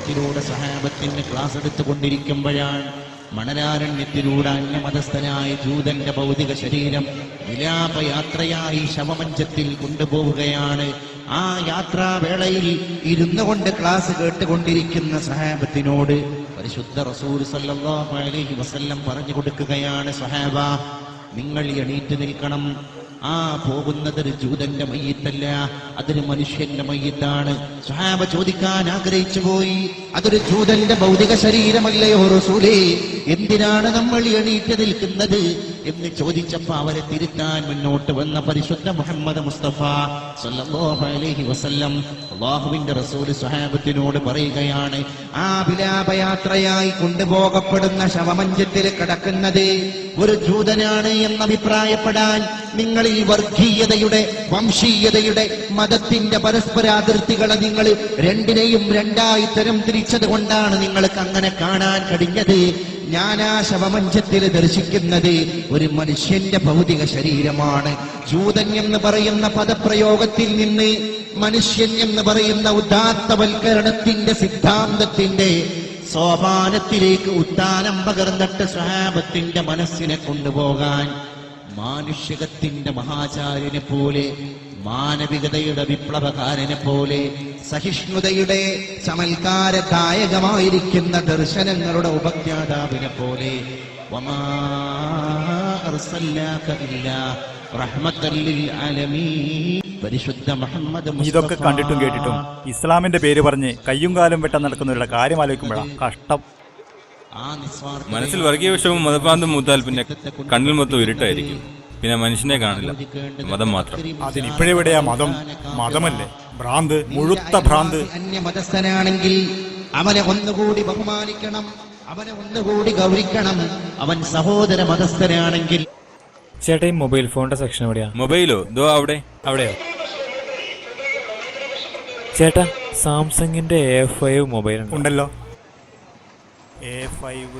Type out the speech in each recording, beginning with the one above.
മതത്തിലൂടെ സഹാബത്തിന് class എടുത്തുകൊണ്ടിരിക്കുമ്പോഴാണ് മണലാരണ്യത്തിലൂടെ അന്യമതസ്ഥനായ ജൂതന്റെ ഭൗതിക ശരീരം വിലാപയാത്രയായി ശവമഞ്ചത്തിൽ കൊണ്ടുപോവുകയാണ്. ആ യാത്രാവേളയിൽ ഇരുന്നു കൊണ്ട് ക്ലാസ് കേട്ടുകൊണ്ടിരിക്കുന്ന സഹാബത്തിനോട് പരിശുദ്ധ റസൂൽ സല്ലല്ലാഹു അലൈഹി വസല്ലം പറഞ്ഞു കൊടുക്കുകയാണ്, സഹാബ നിങ്ങൾ എണീറ്റ് നിൽക്കണം. ആ പോകുന്നതൊരു ജൂതന്റെ മയ്യിത്തല്ല, അതൊരു മനുഷ്യന്റെ മയ്യിത്താണ്. സ്വഹാബ ചോദിക്കാൻ ആഗ്രഹിച്ചു പോയി, അതൊരു ജൂതന്റെ ഭൗതിക ശരീരമല്ലയോ റസൂലേ, എന്തിനാണ് നമ്മൾ എണീറ്റ് നിൽക്കുന്നത് എന്ന് ചോദിച്ചപ്പോ അവരെ തിരുത്താൻ മുന്നോട്ട് വന്ന പരിശുദ്ധ മുഹമ്മദ് മുസ്തഫ സല്ലല്ലാഹു അലൈഹി വസല്ലം അല്ലാഹുവിന്റെ റസൂൽ സ്വഹാബത്തിനോട് പറയുകയാണ്, ആ വിലാപയാത്രയായി കൊണ്ടുപോകപ്പെടുന്ന ശവമഞ്ചത്തിൽ കിടക്കുന്നത് ഒരു ജൂതനാണ് എന്നഭിപ്രായപ്പെടാൻ നിങ്ങളിൽ വർഗീയതയുടെ, വംശീയതയുടെ, മതത്തിന്റെ പരസ്പരാതിർത്തികളെ നിങ്ങൾ രണ്ടിനെയും രണ്ടായി തരം തിരിച്ചത് കൊണ്ടാണ് നിങ്ങൾക്ക് അങ്ങനെ കാണാൻ കഴിഞ്ഞത്. ഞാൻ ആ ശവമഞ്ചത്തിൽ ദർശിക്കുന്നത് ഒരു മനുഷ്യന്റെ ഭൗതിക ശരീരമാണ്. ജൂതൻ എന്ന് പറയുന്ന പദപ്രയോഗത്തിൽ നിന്ന് മനുഷ്യൻ എന്ന് പറയുന്ന ഉദാത്തവൽക്കരണത്തിന്റെ സിദ്ധാന്തത്തിന്റെ സോപാനത്തിലേക്ക് ഉത്താനം പകർന്നിട്ട് സ്വഹാബത്തിന്റെ മനസ്സിനെ കൊണ്ടുപോകാൻ മാനുഷികത്തിന്റെ മഹാചാര്യനെ പോലെ, മാനവികതയുടെ വിപ്ലവകാരനെ പോലെ, സഹിഷ്ണുതയുടെ ചമൽക്കാരദായകമായിരിക്കുന്ന ദർശനങ്ങളുടെ ഉപജ്ഞാതാവിനെ പോലെ വമാ അർസൽനാക ഇല്ലാ റഹ്മത്തൽ ലിൽ ആലമീൻ. പരിശുദ്ധ മുഹമ്മദ് മുസ്തഫ. ഇതൊക്കെ കണ്ടിട്ടും കേട്ടിട്ടും ഇസ്ലാമിന്റെ പേര് പറഞ്ഞ് കയ്യും കാലും വെട്ടാൻ നടക്കുന്നവരുടെ കാര്യം ആലോചിക്കുമ്പോഴാണ് കഷ്ടം. മനസ്സിൽ വർഗീയ വിഷവും മതഭ്രാന്തും മൂത്താൽ പിന്നെ കണ്ണിൽ മൊത്തം ഇരുട്ടായിരിക്കും, പിന്നെ മനുഷ്യനെ കാണില്ല, മതം മാത്രം. അതിനിപ്പോഴെവിടെയാ മതം? മതമല്ലേ ഭ്രാന്ത്, മുഴുത്ത ഭ്രാന്ത്. അന്യമതസ്ഥനാണെങ്കിൽ അവനെ ഒന്നുകൂടി ബഹുമാനിക്കണം, അവനെ ഒന്നുകൂടി ഗൗരിക്കണം. അവൻ സഹോദര മതസ്ഥനാണെങ്കിൽ. ചേട്ടാ ഈ മൊബൈൽ ഫോണിന്റെ സെക്ഷൻ എവിടെയാ? മൊബൈലോ? ദോ അവിടെയോ? ചേട്ടാ സാംസങ്ങിന്റെ A5 മൊബൈൽ ഉണ്ടല്ലോ. A5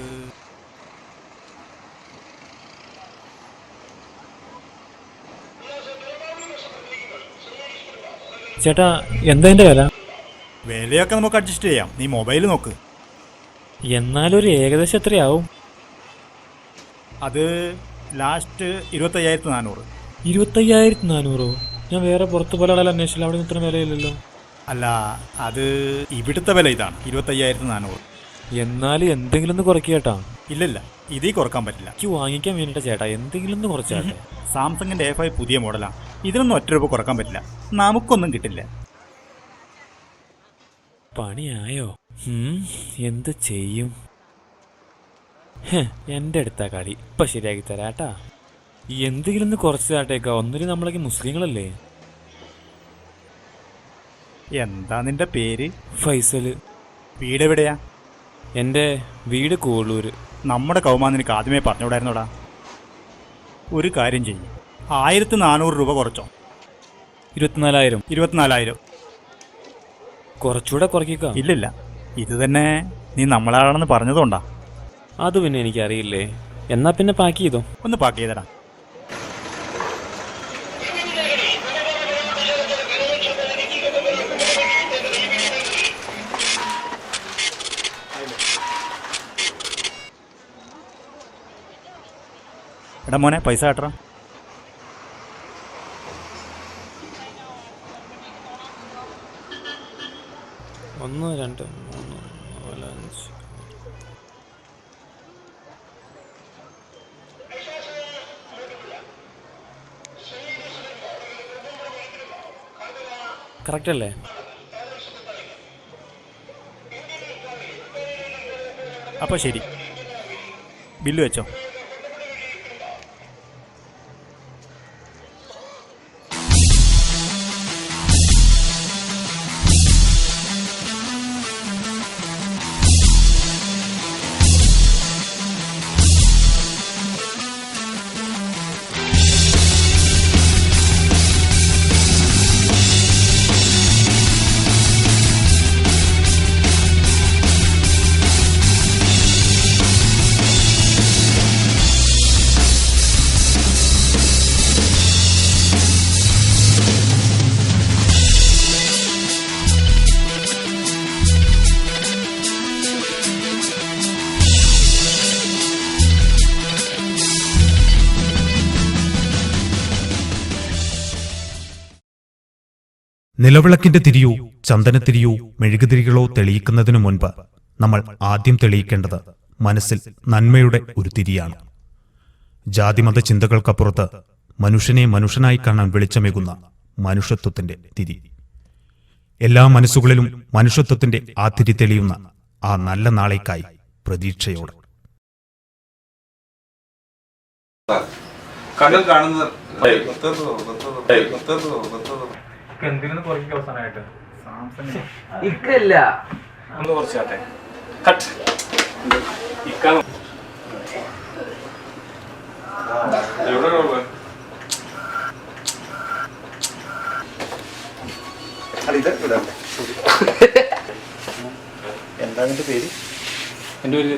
ചേട്ടാ എന്താ ഇതിന്റെ വില? വിലയൊക്കെ നമുക്ക് അഡ്ജസ്റ്റ് ചെയ്യാം, നീ മൊബൈൽ നോക്ക്. എന്നാലൊരു ഏകദേശം എത്രയാവും? അത് ലാസ്റ്റ് 25,400. 25,400? ഞാൻ വേറെ പുറത്ത് പല ആളെ അന്വേഷിച്ചില്ല, അവിടെ ഇത്ര വിലയില്ലല്ലോ. അല്ല, അത് ഇവിടുത്തെ വില ഇതാണ് 25,400. എന്നാലും എന്തെങ്കിലും ഒന്ന് കുറയ്ക്കേട്ടാ. ഇല്ലില്ല, ഇതീ കുറക്കാൻ പറ്റില്ല. എനിക്ക് വാങ്ങിക്കാൻ വേണ്ടിട്ടാ ചേട്ടാ, എന്തെങ്കിലും ഒന്ന് കുറച്ചാട്ടെ. സാംസങ്ങിന്റെ A5 പുതിയ മോഡലാണ്, ഇതിനൊന്നും ഒറ്റ രൂപ കുറക്കാൻ പറ്റില്ല, നമുക്കൊന്നും കിട്ടില്ല. പണിയായോ? എന്ത് ചെയ്യും? എൻ്റെ അടുത്താ കളി, ഇപ്പൊ ശരിയാക്കി തരാട്ടാ. എന്തെങ്കിലും ഒന്ന് കുറച്ച് താട്ടേക്കാ, ഒന്നിലും നമ്മളൊക്കെ മുസ്ലിങ്ങളല്ലേ. എന്താ നിന്റെ പേര്? ഫൈസല്. വീട് എവിടെയാ? എൻ്റെ വീട് കൂളൂര്. നമ്മുടെ കൗമാ നിനക്ക് ആദ്യമേ പറഞ്ഞുകൂടായിരുന്നോടാ. ഒരു കാര്യം ചെയ്യും, 1,400 രൂപ കുറച്ചോ. 24,000. 24,000 കുറച്ചുകൂടെ കുറയ്ക്കുക. ഇല്ലില്ല, ഇത് തന്നെ നീ നമ്മളാണെന്ന് പറഞ്ഞതുകൊണ്ടാ. അത് പിന്നെ എനിക്കറിയില്ലേ. എന്നാ പിന്നെ പാക്ക് ചെയ്തോ. ഒന്ന് പാക്ക് ചെയ്തടാ. എടാ മോനെ, പൈസ കാട്ടറാ. ഒന്ന്, രണ്ട്, മൂന്ന്, നാല്, അഞ്ച്. കറക്റ്റ് അല്ലേ? അപ്പോൾ ശരി, ബില്ല് വെച്ചോ. നിലവിളക്കിന്റെ തിരിയോ ചന്ദനത്തിരിയോ മെഴുകുതിരികളോ തെളിയിക്കുന്നതിനു മുൻപ് നമ്മൾ ആദ്യം തെളിയിക്കേണ്ടത് മനസ്സിൽ നന്മയുടെ ഒരു തിരിയാണ്. ജാതിമത ചിന്തകൾക്കപ്പുറത്ത് മനുഷ്യനെ മനുഷ്യനായി കാണാൻ വെളിച്ചമേകുന്ന മനുഷ്യത്വത്തിന്റെ തിരി. എല്ലാ മനസ്സുകളിലും മനുഷ്യത്വത്തിന്റെ ആ തിരി തെളിയുന്ന ആ നല്ല നാളേക്കായി പ്രതീക്ഷയോടെ. കടൽ കാണുന്ന ഇക്കല്ല ഒന്ന് കുറച്ചാട്ടെ എന്താ പേര്? എൻ്റെ പേര്